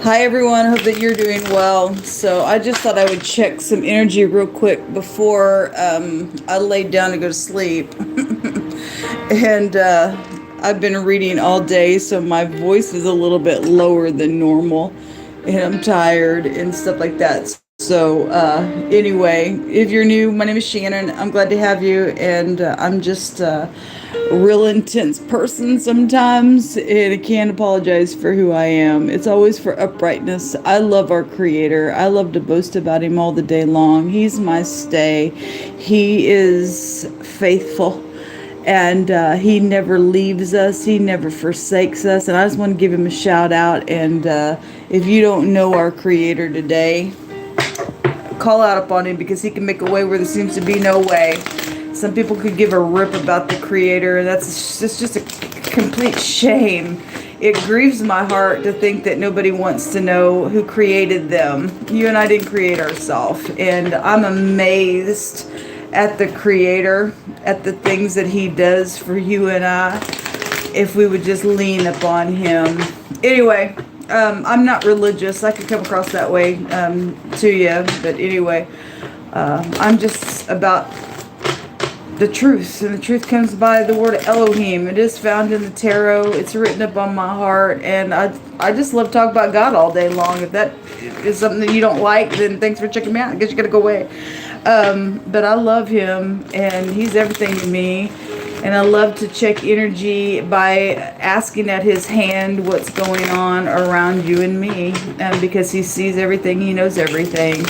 Hi everyone, hope that you're doing well. So I just thought I would check some energy real quick before I laid down to go to sleep. And I've been reading all day, so my voice is a little bit lower than normal, and I'm tired and stuff like that. So anyway, if you're new, my name is Shannon. I'm glad to have you, and I'm just a real intense person sometimes, and I can't apologize for who I am. It's always for uprightness. I love our Creator. I love to boast about Him all the day long. He's my stay. He is faithful. And He never leaves us. He never forsakes us. And I just want to give Him a shout out. And if you don't know our Creator today, call out upon Him, because He can make a way where there seems to be no way. Some people could give a rip about the Creator, and that's just a complete shame. It grieves my heart to think that nobody wants to know who created them. You and I didn't create ourselves. And I'm amazed at the Creator, at the things that He does for you and I, if we would just lean upon Him. Anyway, I'm not religious. I could come across that way to you, but anyway, I'm just about the truth, and the truth comes by the word Elohim. It is found in the tarot. It's written up on my heart, and I just love to talk about God all day long. If that is something that you don't like, then thanks for checking me out. I guess you gotta go away. But I love Him, and He's everything to me. And I love to check energy by asking at His hand what's going on around you and me, because He sees everything, He knows everything.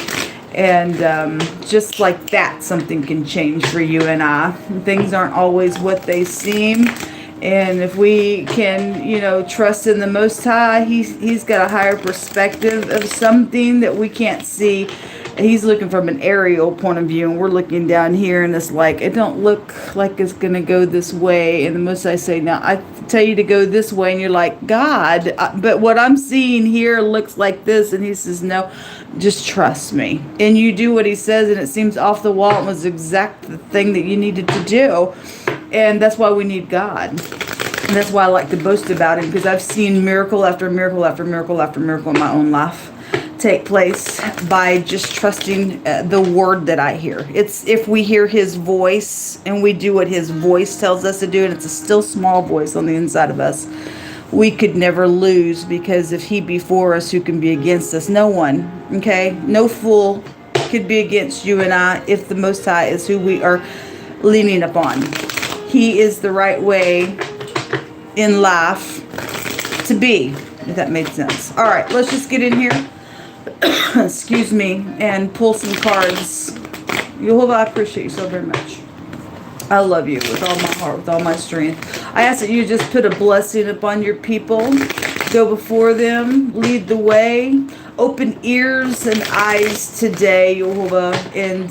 And just like that, something can change for you and I. Things aren't always what they seem. And if we can, trust in the Most High, He's got a higher perspective of something that we can't see. He's looking from an aerial point of view, and we're looking down here, and it's like, it don't look like it's going to go this way. And the Most High say, now I tell you to go this way, and you're like, God, but what I'm seeing here looks like this. And He says, no, just trust me. And you do what He says, and it seems off the wall. It was exact the thing that you needed to do. And that's why we need God. And that's why I like to boast about Him, because I've seen miracle after miracle after miracle after miracle in my own life take place by just trusting the word that I hear. It's if we hear His voice and we do what His voice tells us to do, and it's a still small voice on the inside of us, we could never lose, because if He be for us, who can be against us? No one. Okay? No fool could be against you and I if the Most High is who we are leaning upon. He is the right way in life to be, if that made sense. All right, let's just get in here. Excuse me, and pull some cards. Yehovah, I appreciate you so very much. I love you with all my heart, with all my strength. I ask that you just put a blessing upon your people. Go before them, lead the way, open ears and eyes today, Yehovah, and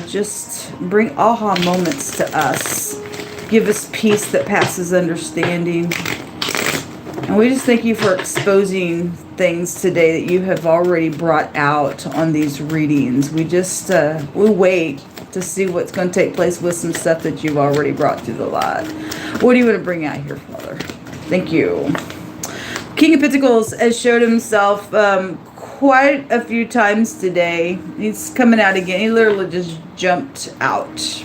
just bring aha moments to us. Give us peace that passes understanding. And we just thank you for exposing things today that you have already brought out on these readings. We just, we wait to see what's going to take place with some stuff that you've already brought through the light. What do you want to bring out here, Father? Thank you. King of Pentacles has showed himself quite a few times today. He's coming out again. He literally just jumped out.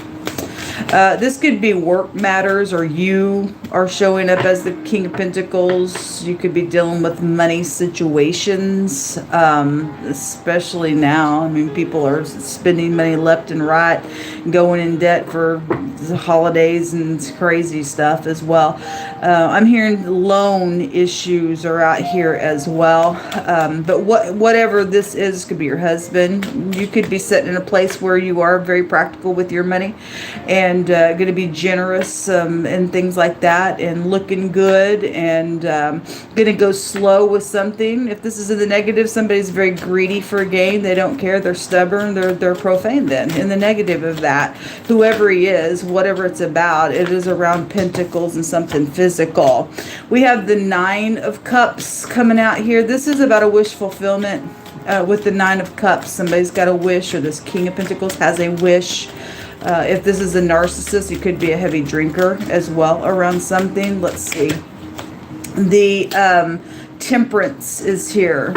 This could be work matters, or you are showing up as the King of Pentacles. You could be dealing with money situations, especially now. I mean, people are spending money left and right, going in debt for the holidays and crazy stuff as well. I'm hearing loan issues are out here as well. But whatever this is, could be your husband. You could be sitting in a place where you are very practical with your money, and going to be generous and things like that, and looking good, and going to go slow with something. If this is in the negative, somebody's very greedy for gain. They don't care. They're stubborn. They're profane then. In the negative of that, whoever he is, whatever it's about, it is around pentacles and something physical. We have the Nine of Cups coming out here. This is about a wish fulfillment with the Nine of Cups. Somebody's got a wish, or this King of Pentacles has a wish. If this is a narcissist, it could be a heavy drinker as well around something. Let's see. The Temperance is here.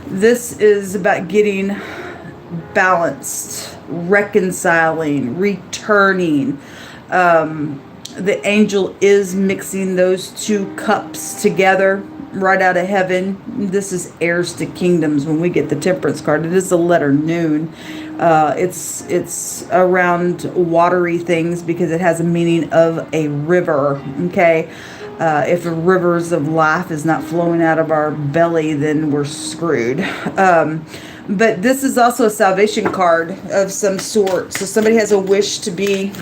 This is about getting balanced, reconciling, returning. The angel is mixing those two cups together right out of heaven. This is heirs to kingdoms. When we get the Temperance card, it is the letter noon. It's around watery things because it has a meaning of a river. Okay. If the rivers of life is not flowing out of our belly, then we're screwed. But this is also a salvation card of some sort. So somebody has a wish to be,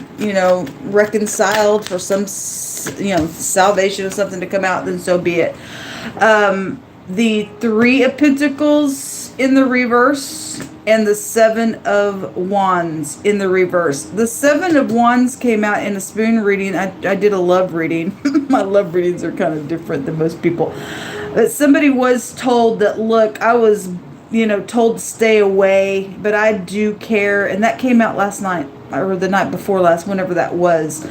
reconciled for some, salvation of something to come out, then so be it. The Three of Pentacles in the reverse and the Seven of Wands in the reverse. The Seven of Wands came out in a spoon reading. I did a love reading. My love readings are kind of different than most people. But somebody was told that, look, I was told to stay away, but I do care. And that came out last night or the night before last, whenever that was.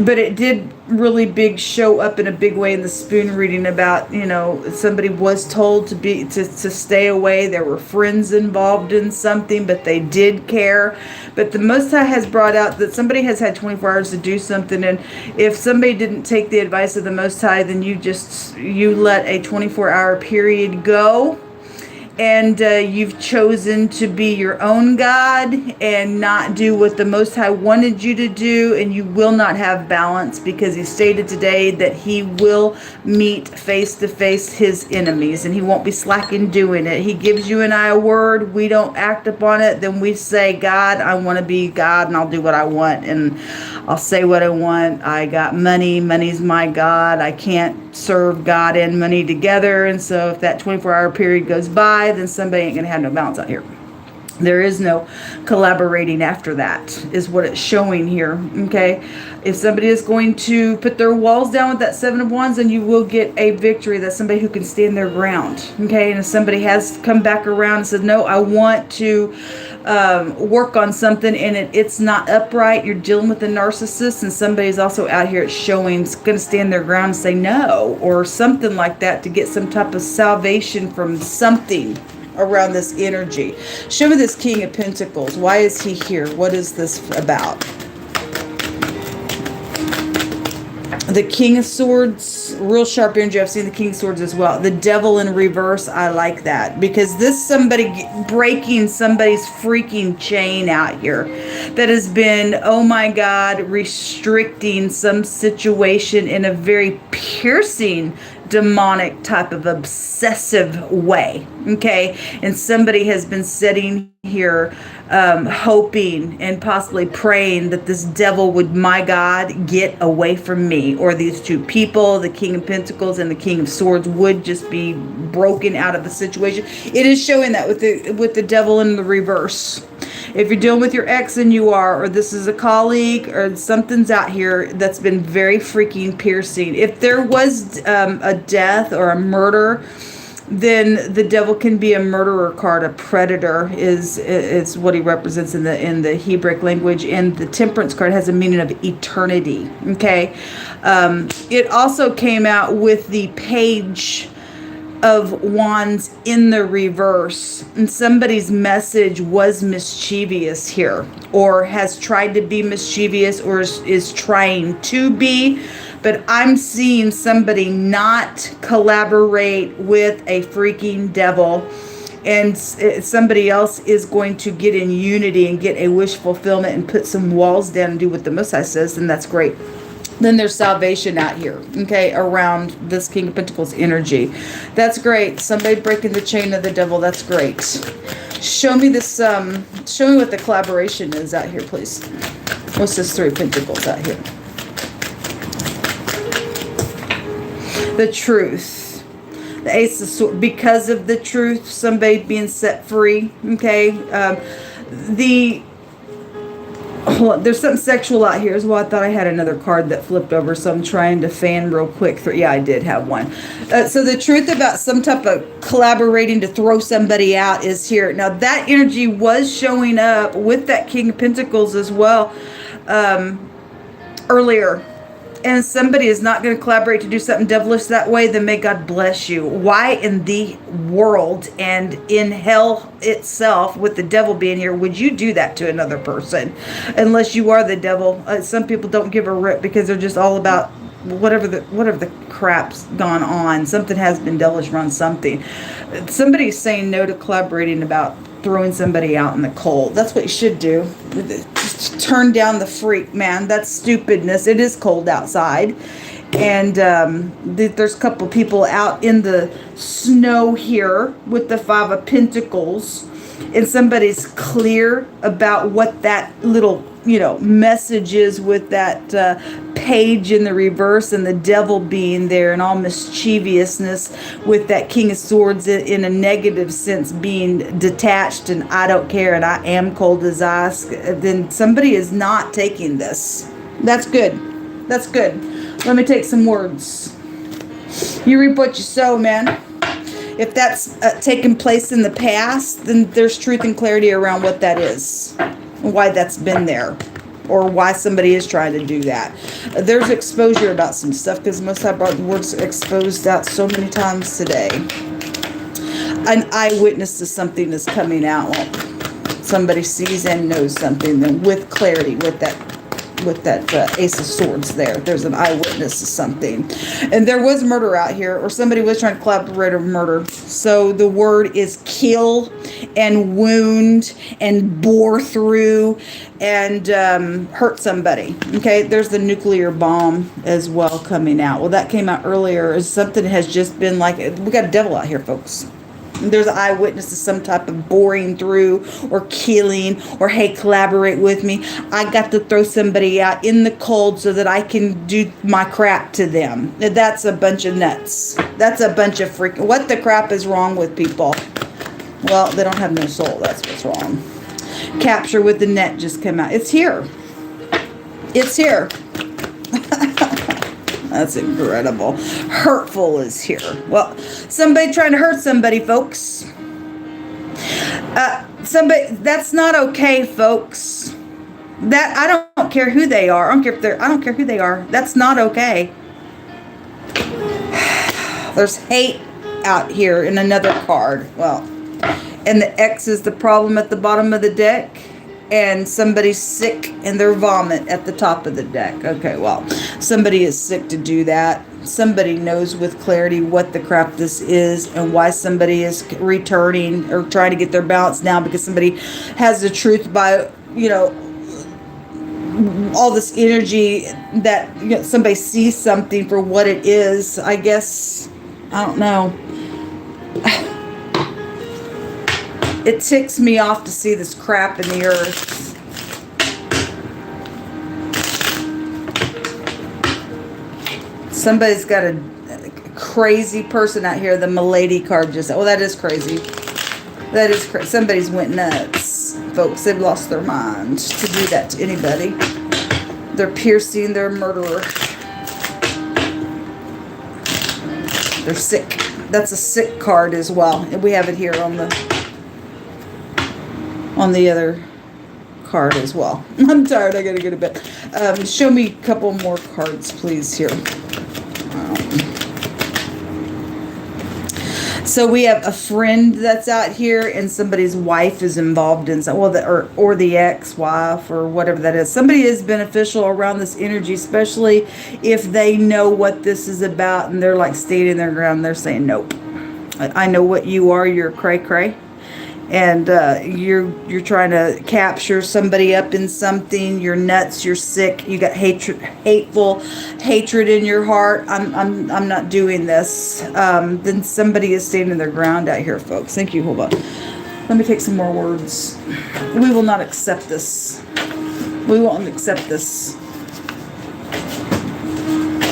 But it did really big show up in a big way in the spoon reading about, somebody was told to stay away. There were friends involved in something, but they did care. But the Most High has brought out that somebody has had 24 hours to do something. And if somebody didn't take the advice of the Most High, then you let a 24-hour period go. And you've chosen to be your own God and not do what the Most High wanted you to do, and you will not have balance, because he stated today that he will meet face to face his enemies, and he won't be slacking doing it. He gives you and I a word, we don't act upon it, then we say, God, I want to be God, and I'll do what I want, and I'll say what I want. I got money, money's my God. I can't serve God and money together, and so if that 24-hour period goes by, then somebody ain't gonna have no balance out here. There is no collaborating after that, is what it's showing here. Okay, if somebody is going to put their walls down with that Seven of Wands, then you will get a victory. That's somebody who can stand their ground. Okay, and if somebody has come back around and said, no, I want to work on something and it's not upright, you're dealing with a narcissist, and somebody's also out here, it's showing, it's going to stand their ground and say no, or something like that, to get some type of salvation from something around this energy. Show me this King of Pentacles. Why is he here? What is this about? The King of Swords, real sharp energy. I've seen the King of Swords as well. The Devil in reverse, I like that, because this somebody breaking somebody's freaking chain out here that has been, oh my God, restricting some situation in a very piercing, demonic type of obsessive way. Okay, and somebody has been sitting here hoping and possibly praying that this devil would, my God, get away from me, or these two people, the King of Pentacles and the King of Swords, would just be broken out of the situation. It is showing that with the devil in the reverse. If you're dealing with your ex, and you are, or this is a colleague, or something's out here that's been very freaking piercing. If there was a death or a murder, then the devil can be a murderer card. A predator is what he represents in the Hebrew language, and the Temperance card has a meaning of eternity. Okay, it also came out with the Page of Wands in the reverse, and somebody's message was mischievous here, or has tried to be mischievous, or is trying to be. But I'm seeing somebody not collaborate with a freaking devil, and somebody else is going to get in unity and get a wish fulfillment and put some walls down and do what the Most High says, and that's great. Then there's salvation out here, okay, around this King of Pentacles energy. That's great. Somebody breaking the chain of the devil. That's great. Show me this, show me what the collaboration is out here, please. What's this Three of Pentacles out here? The truth. The Ace of Swords. Because of the truth, somebody being set free, okay. Hold on, there's something sexual out here as well. I thought I had another card that flipped over, so I'm trying to fan real quick through. Yeah, I did have one. So the truth about some type of collaborating to throw somebody out is here. Now, that energy was showing up with that King of Pentacles as well earlier. and somebody is not going to collaborate to do something devilish that way, then may God bless you. Why in the world and in hell itself, with the devil being here, would you do that to another person? Unless you are the devil. Some people don't give a rip because they're just all about whatever the crap's gone on. Something has been devilish around something. Somebody's saying no to collaborating about throwing somebody out in the cold. That's what you should do. Just turn down the freak, man. That's stupidness. It is cold outside. And there's a couple people out in the snow here with the Five of Pentacles. And somebody's clear about what that little, message is with that page in the reverse and the devil being there and all mischievousness with that King of Swords in a negative sense being detached and I don't care and I am cold as ice. Then somebody is not taking this. That's good. That's good. Let me take some words. You reap what you sow, man. If that's taken place in the past, then there's truth and clarity around what that is, and why that's been there, or why somebody is trying to do that. There's exposure about some stuff, because most I brought the words exposed out so many times today. An eyewitness to something is coming out. Somebody sees and knows something, then with clarity, with that Ace of Swords there. There's an eyewitness to something. And there was murder out here, or somebody was trying to collaborate on murder. So the word is kill and wound and bore through and hurt somebody. Okay, there's the nuclear bomb as well coming out. Well, that came out earlier as something has just been like, we got a devil out here, folks. There's an eyewitness to some type of boring through or killing or, hey, collaborate with me. I got to throw somebody out in the cold so that I can do my crap to them. That's a bunch of nuts. That's a bunch of freaking... What the crap is wrong with people? Well, they don't have no soul. That's what's wrong. Capture with the net just came out. It's here. It's here. That's incredible. Hurtful is here. Well, somebody trying to hurt somebody, folks. That's not okay, folks. That I don't care who they are. I don't care who they are. That's not okay. There's hate out here in another card. Well, and the X is the problem at the bottom of the deck. And somebody's sick and they're vomit at the top of the deck. Okay, well, somebody is sick to do that. Somebody knows with clarity what the crap this is and why somebody is returning or trying to get their balance down, because somebody has the truth by, all this energy that somebody sees something for what it is. I guess, I don't know. It ticks me off to see this crap in the earth. Somebody's got a crazy person out here. The Milady card just... Oh, that is crazy. That is crazy. Somebody's went nuts. Folks, they've lost their mind to do that to anybody. They're piercing their murderer. They're sick. That's a sick card as well. And we have it here on the other card as well. I'm tired. I gotta go to bed. Show me a couple more cards, please, here. So we have a friend that's out here, and somebody's wife is involved in some, well, or the ex-wife or whatever that is. Somebody is beneficial around this energy, especially if they know what this is about, and they're like standing their ground. They're saying, nope. I know what you are. You're cray-cray. And you're trying to capture somebody up in something. You're nuts. You're sick. You got hateful hatred in your heart. I'm not doing this. Then somebody is standing their ground out here, folks. Thank you. Hold on. Let me take some more words. We will not accept this. We won't accept this.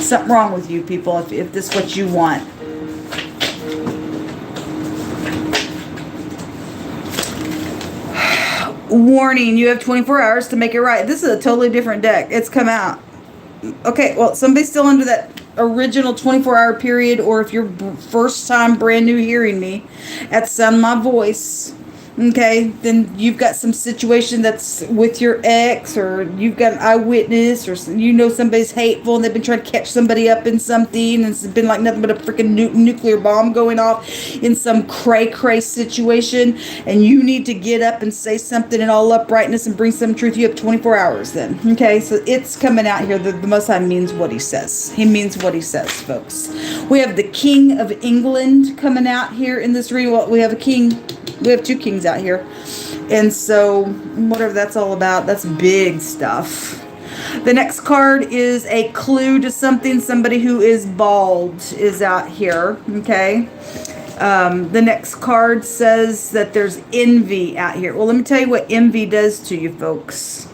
Something wrong with you people if this is what you want. Warning, you have 24 hours to make it right. This is a totally different deck. It's come out. Okay, well, somebody's still under that original 24-hour period, or if you're first time brand new hearing me at the sound of my voice, Okay, then you've got some situation that's with your ex, or you've got an eyewitness, or you know somebody's hateful and they've been trying to catch somebody up in something, and it's been like nothing but a freaking nuclear bomb going off in some cray-cray situation, and you need to get up and say something in all uprightness and bring some truth. You have 24 hours then. Okay, so it's coming out here that the Most High means what he says. He means what he says, folks. We have the King of England coming out here in this reading. Well, we have a king. We have two kings out here. And so, whatever that's all about, that's big stuff. The next card is a clue to something. Somebody who is bald is out here. Okay. The next card says that there's envy out here. Well, let me tell you what envy does to you, folks.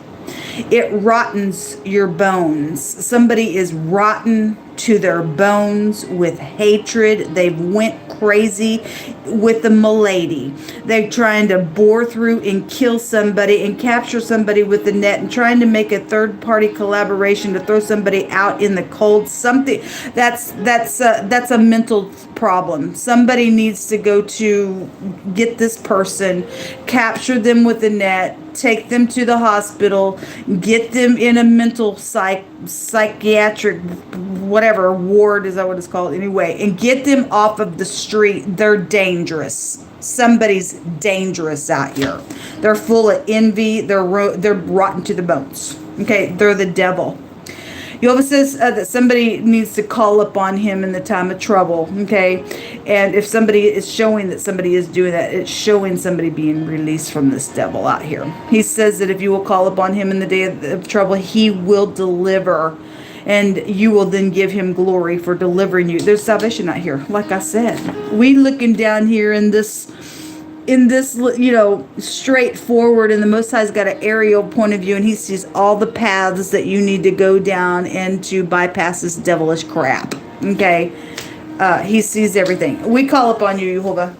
It rottens your bones. Somebody is rotten to their bones with hatred. They've went crazy with the milady. They're trying to bore through and kill somebody and capture somebody with the net and trying to make a third-party collaboration to throw somebody out in the cold. Something that's a mental problem. Somebody needs to go to get this person, capture them with the net, take them to the hospital, get them in a mental psychiatric whatever ward, is that what it's called anyway, and get them off of the street. They're dangerous. Somebody's dangerous out here. They're full of envy. They're rotten to the bones. Okay, they're the devil. Yehovah says that somebody needs to call upon him in the time of trouble, okay? And if somebody is showing that somebody is doing that, it's showing somebody being released from this devil out here. He says that if you will call upon him in the day of trouble, he will deliver, and you will then give him glory for delivering you. There's salvation out here. Like I said, we looking down here in this, you know, straightforward, and the Most High's got an aerial point of view, and he sees all the paths that you need to go down and to bypass this devilish crap. Okay, he sees everything. We call upon you, Yehovah.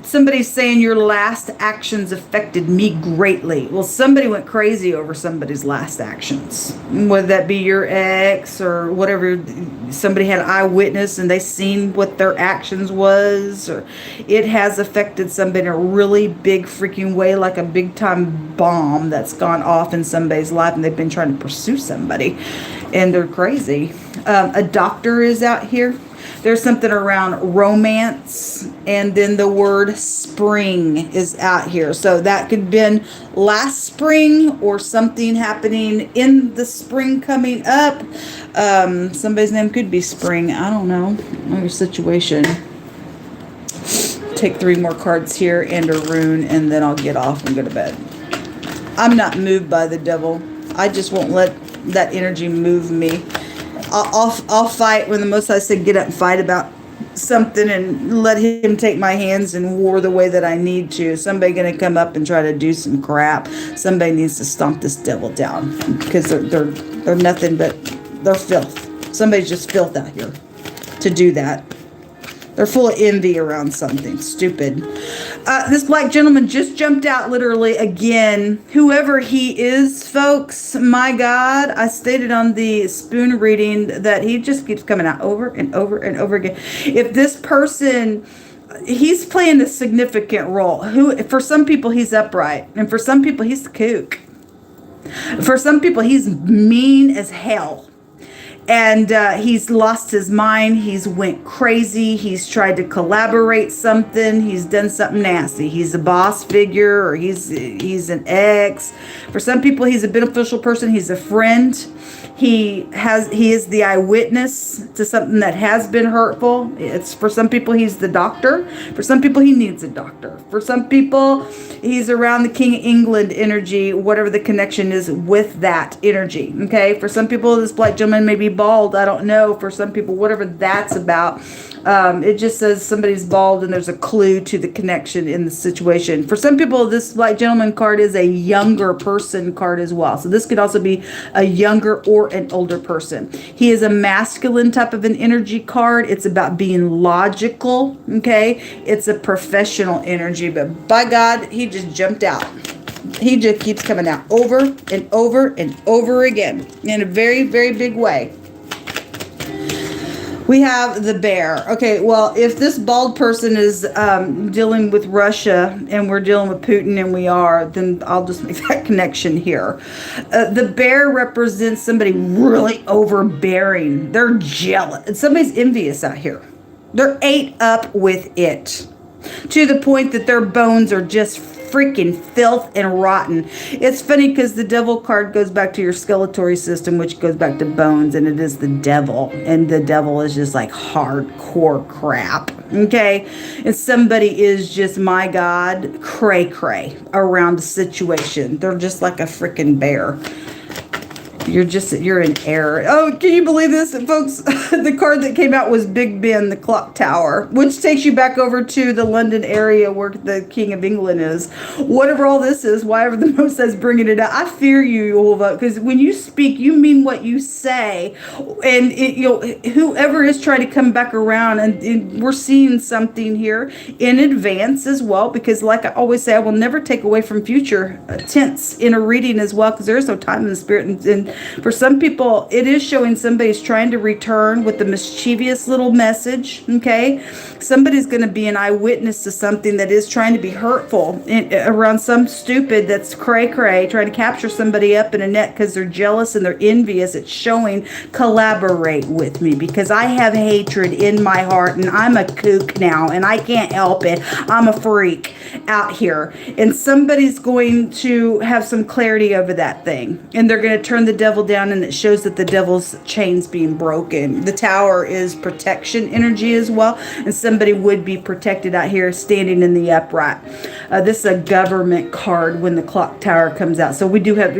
Somebody's saying your last actions affected me greatly. Well, somebody went crazy over somebody's last actions. Whether that be your ex or whatever. Somebody had an eyewitness and they seen what their actions was. Or it has affected somebody in a really big freaking way, like a big time bomb that's gone off in somebody's life, and they've been trying to pursue somebody. And they're crazy. A doctor is out here. There's something around romance, and then the word spring is out here. So that could have been last spring or something happening in the spring coming up. Somebody's name could be Spring. I don't know. Your situation. Take 3 more cards here and a rune, and then I'll get off and go to bed. I'm not moved by the devil. I just won't let that energy move me. I'll fight when the Most High said get up and fight about something, and let him take my hands and war the way that I need to. Somebody going to come up and try to do some crap. Somebody needs to stomp this devil down, because they're nothing but, they're filth. Somebody's just filth out here to do that. They're full of envy around something stupid. This black gentleman just jumped out literally again. Whoever he is, folks, my God, I stated on the spoon reading that he just keeps coming out over and over and over again. If this person, he's playing a significant role. For some people, he's upright. And for some people, he's the kook. For some people, he's mean as hell. And he's lost his mind. He's went crazy. He's tried to collaborate something. He's done something nasty. He's a boss figure, or he's an ex. For some people, he's a beneficial person. He's a friend. He is the eyewitness to something that has been hurtful. It's for some people, he's the doctor. For some people, he needs a doctor. For some people, he's around the King of England energy, whatever the connection is with that energy. Okay. For some people, this black gentleman may be bald. I don't know. For some people, whatever that's about. It just says somebody's bald, and there's a clue to the connection in the situation. For some people, this black gentleman card is a younger person card as well. So this could also be a younger or an older person. He is a masculine type of an energy card. It's about being logical. Okay. It's a professional energy, but by God, he just jumped out. He just keeps coming out over and over and over again in a very, very big way. We have the bear. Okay, well, if this bald person is dealing with Russia and we're dealing with Putin, and we are, then I'll just make that connection here. The bear represents somebody really overbearing. They're jealous. And somebody's envious out here. They're ate up with it to the point that their bones are just freaking filth and rotten. It's funny because the devil card goes back to your skeletal system, which goes back to bones, and it is the devil, and the devil is just like hardcore crap. Okay, and somebody is just, my God, cray around the situation. They're just like a freaking bear. You're in error. Oh, can you believe this, folks? The card that came out was Big Ben, the clock tower, which takes you back over to the London area where the King of England is. Whatever all this is, whatever the Most High is bringing it out. I fear you, Jehovah, because when you speak, you mean what you say. And whoever is trying to come back around, and we're seeing something here in advance as well, because like I always say, I will never take away from future tense in a reading as well, because there is no time in the spirit. And for some people, it is showing somebody's trying to return with a mischievous little message, okay? Somebody's going to be an eyewitness to something that is trying to be hurtful around some stupid that's cray-cray, trying to capture somebody up in a net because they're jealous and they're envious. It's showing, collaborate with me, because I have hatred in my heart, and I'm a kook now, and I can't help it. I'm a freak out here. And somebody's going to have some clarity over that thing, and they're going to turn the devil down, and it shows that the devil's chains being broken. The tower is protection energy as well, and somebody would be protected out here standing in the upright. This is a government card when the clock tower comes out. So we do have,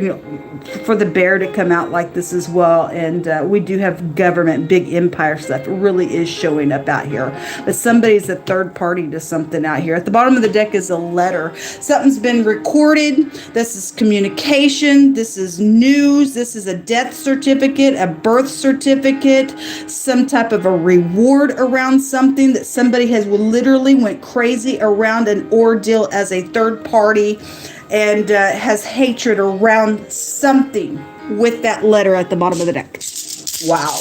for the bear to come out like this as well, and we do have government, big empire stuff. It really is showing up out here. But somebody's a third party to something out here. At the bottom of the deck is a letter. Something's been recorded. This is communication. This is news. This is a death certificate, a birth certificate, some type of a reward around something that somebody has literally went crazy around an ordeal as a third party, and has hatred around something with that letter at the bottom of the deck. Wow.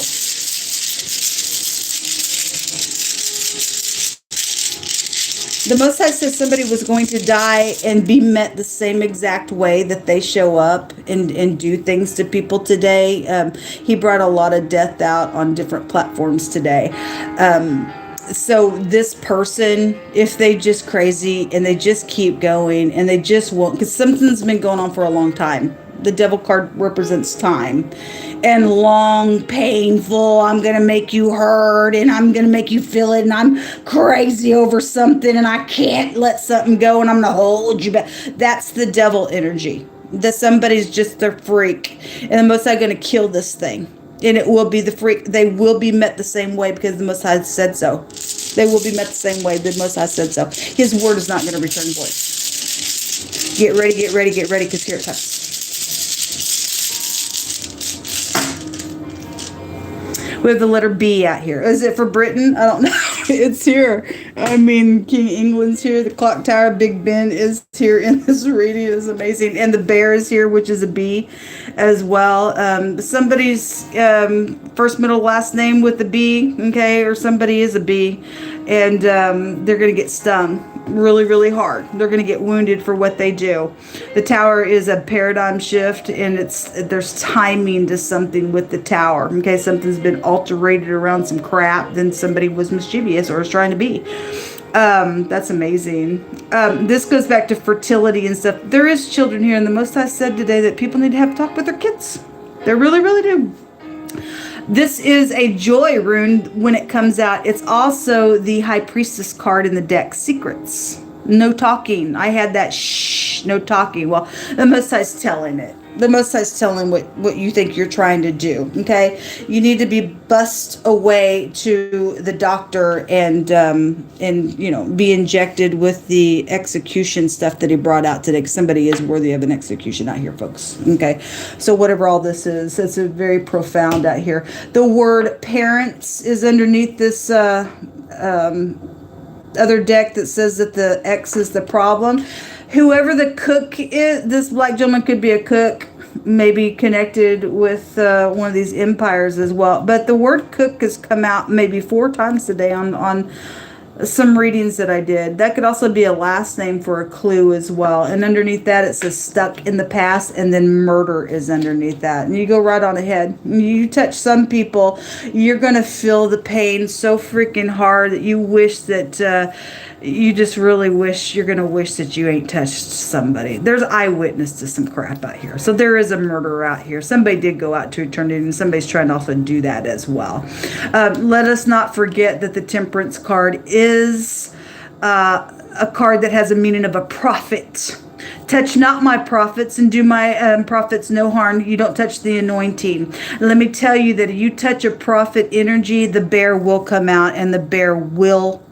The Most High says somebody was going to die and be met the same exact way that they show up and do things to people today. He brought a lot of death out on different platforms today. So this person, if they just crazy and they just keep going and they just won't, because something's been going on for a long time. The devil card represents time and long, painful. I'm going to make you hurt, and I'm going to make you feel it, and I'm crazy over something, and I can't let something go, and I'm going to hold you back. That's the devil energy. That somebody's just a freak, and the Most High going to kill this thing. And it will be the freak. They will be met the same way, because the Most High said so. They will be met the same way. The Most High said so. His word is not going to return void. Get ready, get ready, get ready, because here it comes. We have the letter B out here. Is it for Britain? I don't know. It's here. I mean, King England's here. The clock tower, Big Ben is here in this reading. It's amazing. And the bear is here, which is a B as well. Somebody's first, middle, last name with the B, okay, or somebody is a B. And they're going to get stung really, really hard. They're going to get wounded for what they do. The tower is a paradigm shift, and there's timing to something with the tower. Okay, something's been alterated around some crap, then somebody was mischievous or is trying to be. That's amazing. This goes back to fertility and stuff. There is children here, and the Most High said today that people need to have a talk with their kids. They really, really do. This is a joy rune when it comes out. It's also the High Priestess card in the deck, Secrets. No talking. I had that shh, no talking. Well, the Most High's telling it. The Most High's telling what you think you're trying to do, okay? You need to be bussed away to the doctor and be injected with the execution stuff that he brought out today, because somebody is worthy of an execution out here, folks, okay? So whatever all this is, it's a very profound out here. The word parents is underneath this other deck that says that the X is the problem. Whoever the cook is, this black gentleman could be a cook. maybe connected with one of these empires as well. But the word cook has come out maybe 4 times today on some readings that I did. That could also be a last name for a clue as well. And underneath that, it says stuck in the past, and then murder is underneath that. And you go right on ahead. You touch some people, you're going to feel the pain so freaking hard that you wish that you just really wish, you're going to wish that you ain't touched somebody. There's eyewitness to some crap out here. So there is a murderer out here. Somebody did go out to eternity, and somebody's trying to also do that as well. Let us not forget that the Temperance card is a card that has a meaning of a prophet. Touch not my prophets and do my prophets no harm. You don't touch the anointing. Let me tell you that if you touch a prophet energy, the bear will come out, and the bear will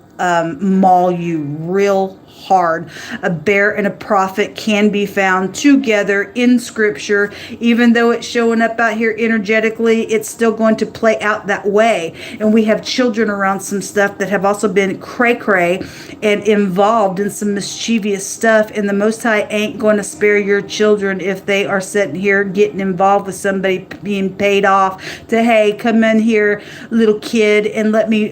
maul you real hard. A bear and a prophet can be found together in scripture. Even though it's showing up out here energetically, it's still going to play out that way. And we have children around some stuff that have also been cray-cray and involved in some mischievous stuff. And the Most High ain't going to spare your children if they are sitting here getting involved with somebody being paid off to, hey, come in here, little kid, and let me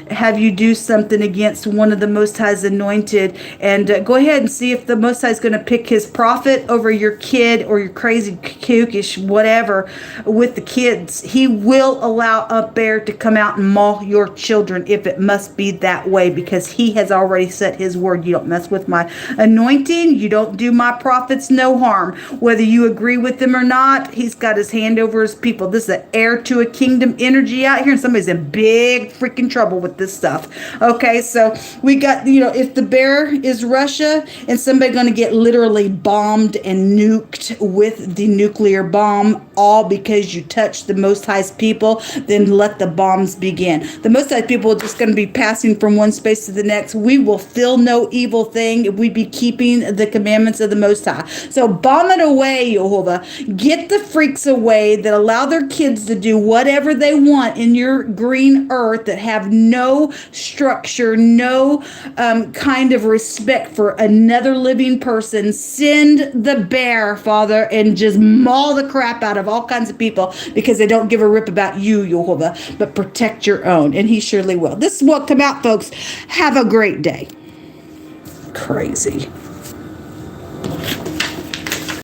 have you do something against one of the Most High's anointed. And go ahead and see if the Most High is going to pick his prophet over your kid or your crazy kookish whatever with the kids. He will allow a bear to come out and maul your children if it must be that way, because he has already set his word. You don't mess with my anointing. You don't do my prophets no harm. Whether you agree with them or not, he's got his hand over his people. This is an heir to a kingdom energy out here, and somebody's in big freaking trouble with this stuff. Okay, so we got, if the bear is Russia and somebody going to get literally bombed and nuked with the nuclear bomb, all because you touched the Most High's people, then let the bombs begin. The Most High people are just going to be passing from one space to the next. We will feel no evil thing if we be keeping the commandments of the Most High. So bomb it away, Jehovah. Get the freaks away that allow their kids to do whatever they want in your green earth, that have no structure, no kind of respect for another living person. Send the bear, Father, and just maul the crap out of all kinds of people because they don't give a rip about you, Jehovah, but protect your own, and he surely will. This is what come out, folks. Have a great day. Crazy.